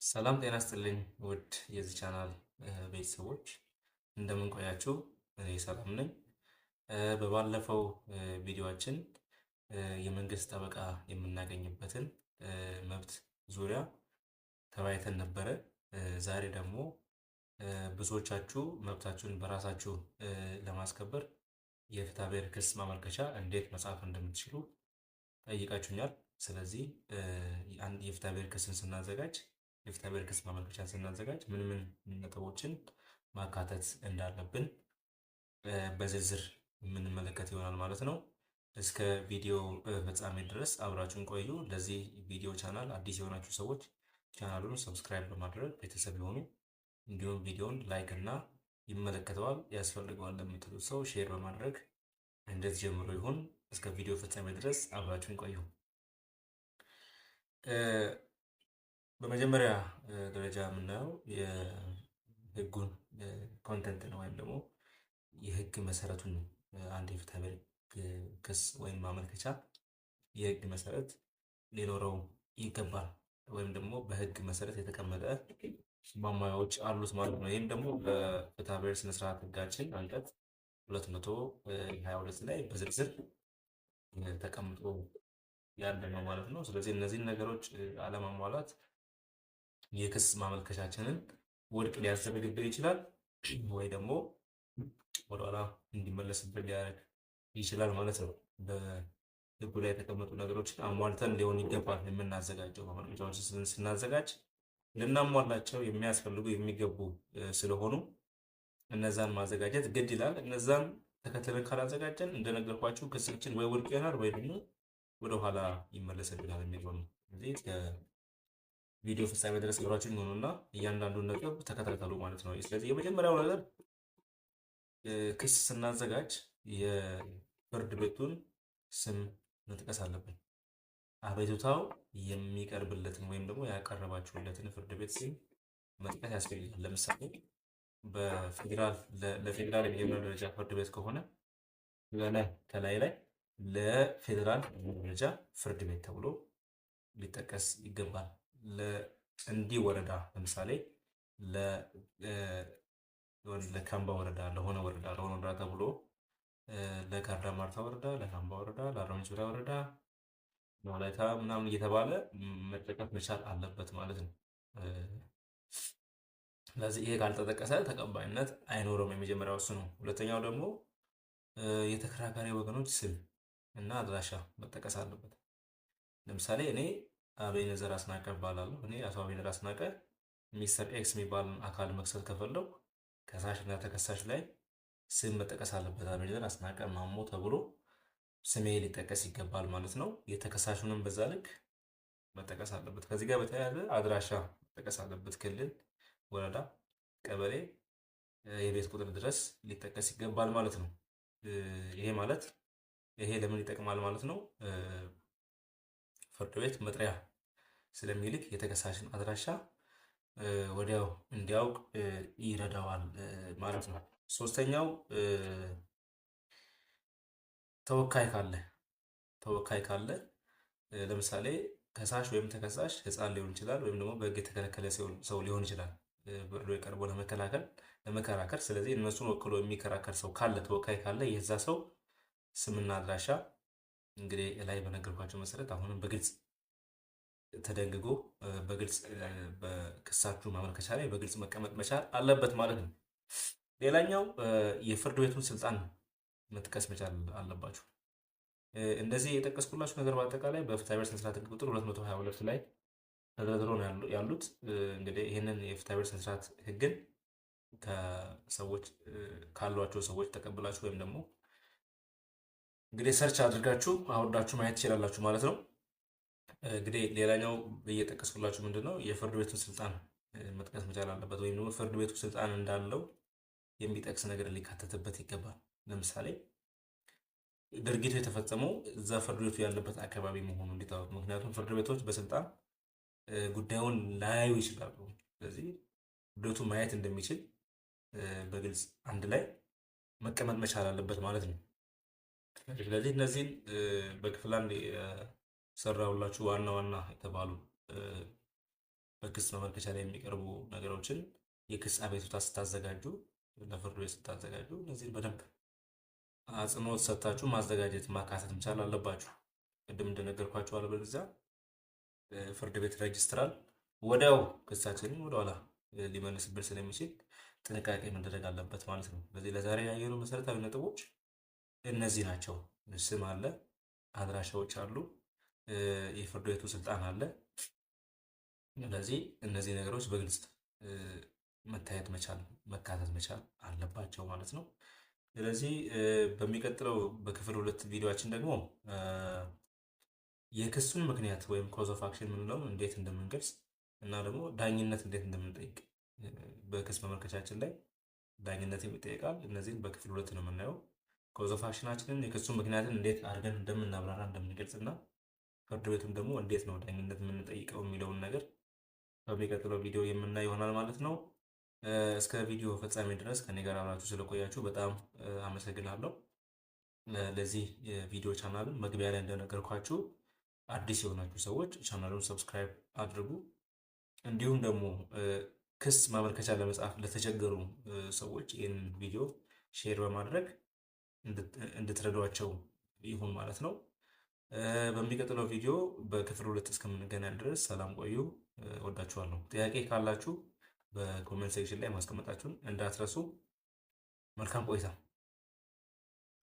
ሰላም ጤና ይስጥልኝ ውድ የዚህ ቻናል ቤተሰቦች እንደምን ቆያችሁ? እኔ ሰላም ነኝ። በባለፈው ቪዲዮአችን የመንግስት ጠበቃ የምናገኝበትን መብት ዙሪያ ተወያይተን ነበረ። ዛሬ ደግሞ ብዙዎቻችሁ መብታችሁን በራሳችሁ ለማስከበር የፍትሐብሔር ክስ ማመልከቻ እንዴት መጻፍ እንደምትችሉ ጠይቃችሁኛል። ስለዚህ አንድ የፍትሐብሔር ክስን ስናዘጋጅ የፍትሐብሔር ክስ ማመልከቻን ስናዘጋጅ ምን ምን ነጥቦችን ማካተት እንዳለብን በዝርዝር የምንመለከት ይሆናል ማለት ነው። እስከ ቪዲዮ ፍጻሜ ድረስ አብራችሁን ቆዩ። ለዚህ ቪዲዮ ቻናል አዲስ የሆናችሁ ሰዎች ቻናሉን ሰብስክራይብ በማድረግ ቤተሰብ የሆኑ እንዲሁም ቪዲዮውን ላይክ እና ይመለከተዋል ያስፈልገዋል ለምትሉት ሰው ሼር በማድረግ እንደዚህ ጀምሮ ይሁን። እስከ ቪዲዮ ፍጻሜ ድረስ አብራችሁን ቆዩ። በመጀመሪያ ደረጃ የምናየው የህጉን ኮንተንት ነው ወይም ደግሞ የህግ መሰረቱን ነው። አንድ የፍትሐብሔር ክስ ወይም ማመልከቻ የህግ መሰረት ሊኖረው ይገባል ወይም ደግሞ በህግ መሰረት የተቀመጠ ማሟያዎች አሉት ማለት ነው። ይህም ደግሞ በፍትሐብሔር ስነስርዓት ህጋችን አንቀጽ 222 ላይ በዝርዝር ተቀምጦ ያለ ነው ማለት ነው። ስለዚህ እነዚህን ነገሮች አለማሟላት የክስ ማመልከቻችንን ውድቅ ሊያስደርግብን ይችላል ወይ ደግሞ ወደኋላ እንዲመለስብን ሊያደርግ ይችላል ማለት ነው። በህጉ ላይ የተቀመጡ ነገሮችን አሟልተን ሊሆን ይገባል። የምናዘጋጀው ማመልከቻዎችን ስናዘጋጅ ልናሟላቸው የሚያስፈልጉ የሚገቡ ስለሆኑ እነዛን ማዘጋጀት ግድ ይላል። እነዛን ተከትለን ካላዘጋጀን እንደነገርኳችሁ ክሳችን ወይ ውድቅ ይሆናል ወይ ደግሞ ወደኋላ ይመለስብናል የሚለው ነው። ቪዲዮ ፍጻሜ ድረስ አብራችሁን ሆኑና እያንዳንዱን ነጥብ ተከታተሉ ማለት ነው። ስለዚህ የመጀመሪያው ነገር ክስ ስናዘጋጅ የፍርድ ቤቱን ስም መጥቀስ አለብን። አቤቱታው የሚቀርብለትን ወይም ደግሞ ያቀረባችሁለትን ፍርድ ቤት ስም መጥቀስ ያስፈልጋል። ለምሳሌ ለፌዴራል የመጀመሪያ ደረጃ ፍርድ ቤት ከሆነ ከላይ ላይ ለፌዴራል ደረጃ ፍርድ ቤት ተብሎ ሊጠቀስ ይገባል። ለእንዲህ ወረዳ ለምሳሌ ለካምባ ወረዳ ለሆነ ወረዳ ተብሎ ለጋርዳ ማርታ ወረዳ፣ ለካምባ ወረዳ፣ ለአርባ ምንጭ ወረዳ፣ ለወላይታ ምናምን እየተባለ መጠቀስ መቻል አለበት ማለት ነው። ስለዚህ ይሄ ካልተጠቀሰ ተቀባይነት አይኖረውም። የመጀመሪያው እሱ ነው። ሁለተኛው ደግሞ የተከራካሪ ወገኖች ስም እና አድራሻ መጠቀስ አለበት። ለምሳሌ እኔ አቤኔዘር አስናቀ እባላለሁ። እኔ አቶ አቤኔዘር አስናቀ ሚስተር ኤክስ የሚባል አካል መክሰስ ከፈለው ከሳሽ እና ተከሳሽ ላይ ስም መጠቀስ አለበት። አቤኔዘር አስናቀ ማሞ ተብሎ ስሜ ሊጠቀስ ይገባል ማለት ነው። የተከሳሹንም በዛ ልክ መጠቀስ አለበት። ከዚህ ጋር በተያያዘ አድራሻ መጠቀስ አለበት። ክልል፣ ወረዳ፣ ቀበሌ፣ የቤት ቁጥር ድረስ ሊጠቀስ ይገባል ማለት ነው። ይሄ ለምን ይጠቅማል ማለት ነው? ፍርድ ቤት መጥሪያ ስለሚልክ የተከሳሽን አድራሻ ወዲያው እንዲያውቅ ይረዳዋል ማለት ነው። ሶስተኛው ተወካይ ካለ ለምሳሌ ከሳሽ ወይም ተከሳሽ ሕፃን ሊሆን ይችላል ወይም ደግሞ በሕግ የተከለከለ ሰው ሊሆን ይችላል ፍርድ ቤት ቀርቦ ለመከራከር። ስለዚህ እነሱን ወክሎ የሚከራከር ሰው ካለ ተወካይ ካለ የዛ ሰው ስምና አድራሻ እንግዲህ ላይ በነገርኳቸው መሰረት አሁንም በግልጽ ተደንግጎ በግልጽ በክሳችሁ ማመልከቻ ላይ በግልጽ መቀመጥ መቻል አለበት ማለት ነው። ሌላኛው የፍርድ ቤቱን ስልጣን መጥቀስ መቻል አለባችሁ። እንደዚህ የጠቀስኩላችሁ ነገር በአጠቃላይ በፍትሐብሔር ስነስርዓት ሕግ ቁጥር 222 ላይ ተደርድሮ ነው ያሉት። እንግዲህ ይህንን የፍትሐብሔር ስነስርዓት ሕግን ካሏቸው ሰዎች ተቀብላችሁ ወይም ደግሞ እንግዲህ ሰርች አድርጋችሁ አውርዳችሁ ማየት ትችላላችሁ ማለት ነው። እንግዲህ ሌላኛው እየጠቀስኩላችሁ ምንድነው የፍርድ ቤቱን ስልጣን መጥቀስ መቻል አለበት ወይም ደግሞ ፍርድ ቤቱ ስልጣን እንዳለው የሚጠቅስ ነገር ሊካተትበት ይገባል። ለምሳሌ ድርጊቱ የተፈጸመው እዛ ፍርድ ቤቱ ያለበት አካባቢ መሆኑ እንዲታወቅ። ምክንያቱም ፍርድ ቤቶች በስልጣን ጉዳዩን ላያዩ ይችላሉ። ስለዚህ ፍርድ ቤቱ ማየት እንደሚችል በግልጽ አንድ ላይ መቀመጥ መቻል አለበት ማለት ነው። ስለዚህ እነዚህን በክፍል አንድ ሰራሁላችሁ ዋና ዋና የተባሉ በክስ ማመልከቻ ላይ የሚቀርቡ ነገሮችን የክስ አቤቱታ ስታዘጋጁ፣ ለፍርድ ቤት ስታዘጋጁ እነዚህን በደንብ አጽንኦት ሰጥታችሁ ማዘጋጀት ማካተት መቻል አለባችሁ። ቅድም እንደነገርኳችሁ አለበለዚያ ፍርድ ቤት ሬጅስትራል ወዲያው ክሳችንን ወደኋላ ሊመልስብን ስለሚችል ጥንቃቄ መደረግ አለበት ማለት ነው። ስለዚህ ለዛሬ ያየነው መሰረታዊ ነጥቦች እነዚህ ናቸው። ስም አለ፣ አድራሻዎች አሉ፣ የፍርድ ቤቱ ስልጣን አለ። ስለዚህ እነዚህ ነገሮች በግልጽ መታየት መቻል መካተት መቻል አለባቸው ማለት ነው። ስለዚህ በሚቀጥለው በክፍል 2 ቪዲዮአችን ደግሞ የክሱን ምክንያት ወይም ኮዝ ኦፍ አክሽን የምንለው እንዴት እንደምንገልጽ እና ደግሞ ዳኝነት እንዴት እንደምንጠይቅ በክስ መመልከቻችን ላይ ዳኝነት ይጠይቃል። እነዚህን በክፍል 2 ነው የምናየው። ኮዝ ኦፍ አክሽናችንን የክሱን ምክንያትን እንዴት አድርገን እንደምናብራራ እንደምንገልጽ እና ፍርድ ቤቱም ደግሞ እንዴት ነው ዳኝነት የምንጠይቀው የሚለውን ነገር በሚቀጥለው ቪዲዮ የምናይ ይሆናል ማለት ነው። እስከ ቪዲዮ ፍጻሜ ድረስ ከኔ ጋር አብራችሁ ስለቆያችሁ በጣም አመሰግናለሁ። ለዚህ የቪዲዮ ቻናልን መግቢያ ላይ እንደነገርኳችሁ አዲስ የሆናችሁ ሰዎች ቻናሉን ሰብስክራይብ አድርጉ። እንዲሁም ደግሞ ክስ ማመልከቻ ለመጻፍ ለተቸገሩ ሰዎች ይህን ቪዲዮ ሼር በማድረግ እንድትረዷቸው ይሁን ማለት ነው። በሚቀጥለው ቪዲዮ በክፍል 2 እስከምንገናኝ ድረስ ሰላም ቆዩ። ወዳችኋለሁ። ጥያቄ ካላችሁ በኮሜንት ሴክሽን ላይ ማስቀመጣችሁን እንዳትረሱ። መልካም ቆይታ